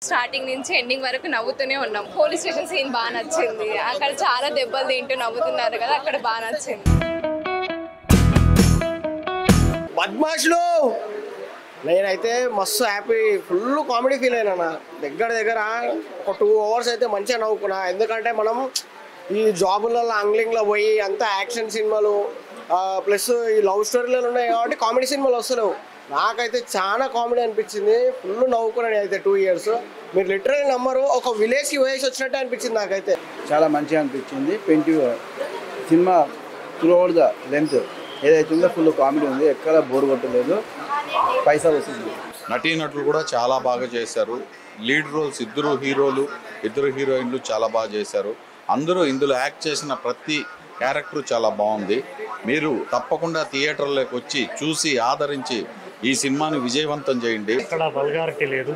Starting నుంచి ending వరకు నవ్వుతూనే ఉన్నాం. పోలీస్ స్టేషన్ సీన్ బాగా నచ్చింది. అక్కడ చాలా దెబ్బలు తింటూ నవ్వుతున్నారు కదా, అక్కడ బాగా నచ్చింది. బద్మాష్లో నేనైతే మస్తు హ్యాపీ, ఫుల్ కామెడీ ఫీల్ అయినా. దగ్గర ఒక 2 hours అయితే మంచిగా నవ్వుకున్నా. ఎందుకంటే మనం ఈ జాబులలో ఆంగ్లింగ్లో పోయి అంతా యాక్షన్ సినిమాలు ప్లస్ ఈ లవ్ స్టోరీలు ఉన్నాయి కాబట్టి కామెడీ సినిమాలు వస్తలేవు. నాకైతే చాలా కామెడీ అనిపించింది, ఫుల్ నవ్వుకున్నాను అయితే 2 years. మీరు లిటరల్ నమ్మరు, ఒక విలేజ్కి వేసి వచ్చినట్టే అనిపించింది నాకైతే. చాలా మంచిగా అనిపించింది. Cinema through out the length ఏదైతే ఉందో ఫుల్ కామెడీ ఉంది, ఎక్కడ బోర్ కొట్టలేదు, పైసా వస్తుంది. నటీనటులు కూడా చాలా బాగా చేశారు. లీడ్ రోల్స్ ఇద్దరు హీరోలు, ఇద్దరు హీరోయిన్లు చాలా బాగా చేశారు. అందరూ ఇందులో యాక్ట్ చేసిన ప్రతి క్యారెక్టర్ చాలా బాగుంది. మీరు తప్పకుండా థియేటర్లోకి వచ్చి చూసి ఆదరించి ఈ సినిమాని విజయవంతం చేయండి. ఇక్కడ వల్గారిటీ లేదు,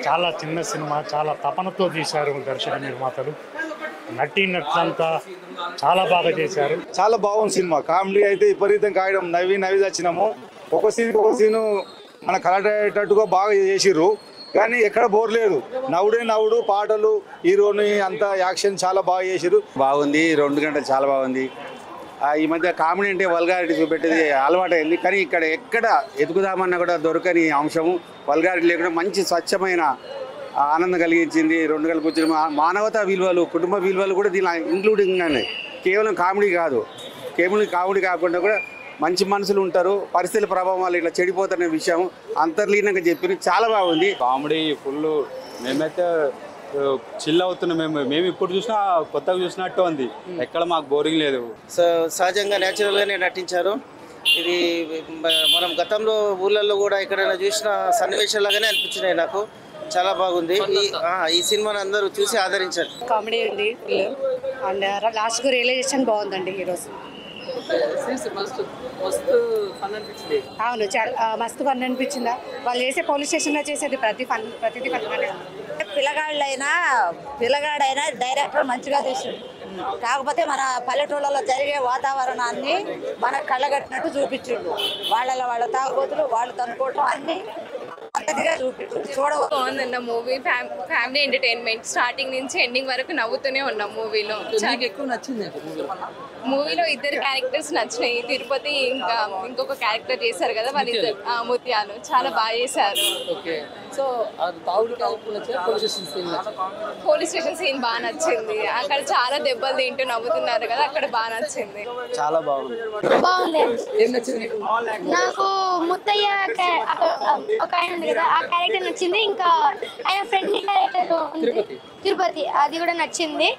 చాలా చిన్న సినిమా, చాలా తపనతో తీశారు దర్శక నిర్మాతలు. నటీనటులంతా చాలా బాగా చేశారు. చాలా బాగుంది సినిమా. కామెడీ అయితే విపరీతం కాయడం, నవ్వి వచ్చినాము. ఒక సీను మన కలటట్టుగా బాగా చేసిర్రు, కానీ ఎక్కడ బోర్ లేదు. నవ్వుడు, పాటలు, హీరోని అంతా యాక్షన్ చాలా బాగా చేసిర్రు. బాగుంది. 2 గంటలు చాలా బాగుంది. ఈ మధ్య కామెడీ అంటే వల్గారిటీ చూపెట్టేది అలవాటైంది, కానీ ఇక్కడ ఎక్కడ ఎదుగుదామన్నా కూడా దొరకని అంశము వల్గారిటీ లేకుండా మంచి స్వచ్ఛమైన ఆనందం కలిగించింది. 2 గంటలు కూర్చొని మానవతా విలువలు, కుటుంబ విలువలు కూడా దీనిలో ఇంక్లూడింగ్ ఉన్నాయి. కేవలం కామెడీ కాకుండా కూడా మంచి మనుషులు ఉంటారు, పరిస్థితుల ప్రభావం వల్ల ఇట్లా చెడిపోతున్న విషయం అంతర్లీనంగా చెప్పి చాలా బాగుంది. Comedy full. మేమైతే చిల్ అవుతున్నాం. మేము ఇప్పుడు చూసినా కొత్తగా చూసినట్టు ఉంది, ఎక్కడ మాకు బోరింగ్ లేదు. సహజంగా న్యాచురల్గానే నటించారు. ఇది మనం గతంలో ఊళ్ళల్లో కూడా ఎక్కడైనా చూసిన సన్నివేశాలాగానే అనిపించినాయి నాకు. చాలా బాగుంది. ఈ సినిమాని అందరూ చూసి ఆదరించారు. కామెడీ ఉంది అండ్ లాస్ట్ రియలైజేషన్ బాగుందండి ఈరోజు. అవును, చాలా మస్తు ఫన్ అనిపించిందా. వాళ్ళు చేసే పోలీస్ స్టేషన్లో చేసేది ప్రతిదీ ఫన్గానే ఉంది. పిల్లగాడైనా డైరెక్టర్ మంచిగా తీసిండు. కాకపోతే మన పల్లెటూళ్ళలో జరిగే వాతావరణాన్ని మన కళ్ళగట్టినట్టు చూపించిండు. వాళ్ళ తాగుబోతులు, వాళ్ళు తనుకోవటం అన్ని బాగుందన్న మూవీ. Family entertainment. స్టార్టింగ్ నుంచి ఎండింగ్ వరకు నవ్వుతూనే ఉన్నాం మూవీలో. ఎక్కువ నచ్చింది మూవీలో ఇద్దరు క్యారెక్టర్స్ నచ్చినాయి. తిరుపతి ఇంకా ఇంకొక క్యారెక్టర్ చేశారు కదా వాళ్ళిద్దరు, ముత్యాలు చాలా బాగా చేశారు. సో పోలీస్ స్టేషన్ సీన్ బాగా నచ్చింది. అక్కడ చాలా దెబ్బలు తింటూ నవ్వుతున్నారు కదా, అక్కడ బాగా నచ్చింది. చాలా బాగుంది. నాకు ముత్తయ్య ఒక ఆయన ఉంది కదా, ఆ క్యారెక్టర్ నచ్చింది. ఇంకా ఆయన ఫ్రెండ్ క్యారెక్టర్ తిరుపతి, అది కూడా నచ్చింది.